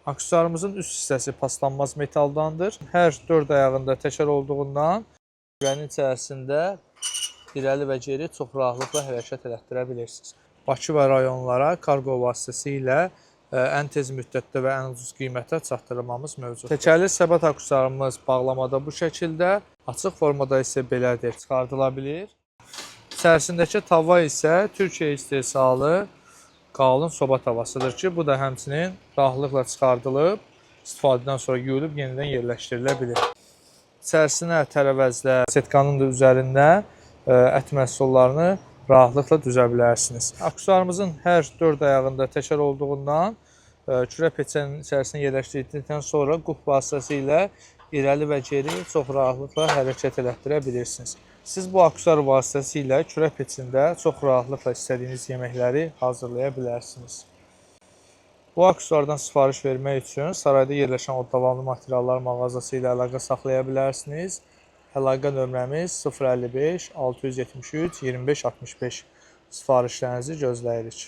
Aksesuarımızın üst hissəsi paslanmaz metaldandır. Hər 4 ayağında təkər olduğundan güvənin içərisində irəli və geri çox rahatlıqla hərəkət elətdirə bilirsiniz. Bakı və rayonlara kargo vasitəsilə ən tez müddətdə və ən ucuz qiymətə çatdırılmamız mövcuddur. Təkərli səbət aksesuarımız bağlamada bu şəkildə, açıq formada isə belədir, çıxardıla bilir. İçərisindəki tava isə Türkiyə istehsalı qalın soba tavasıdır ki, bu da həmçinin rahatlıqla çıxardılıb, istifadədən sonra yuyulub yenidən yerləşdirilə bilir. İçərisinə tərəvəzlə, setkanın da üzərində ət məhsullarını rahatlıqla düzə bilərsiniz. Aksesuarımızın hər 4 ayağında təkər olduğundan kürə peçənin içərisinə yerləşdirdikdən sonra qulp vasitəsilə irəli və geri çox rahatlıqla hərəkət elətdirə bilirsiniz. Siz bu aksesuar vasitəsilə kürə peçində çox rahatlıqla istədiyiniz yeməkləri hazırlaya bilərsiniz. Bu aksesuardan sifariş vermək üçün sarayda yerləşən o davamlı materiallar mağazası ilə əlaqə saxlaya bilərsiniz. Əlaqə nömrəmiz 055 673 25 65. Sifarişlərinizi gözləyirik.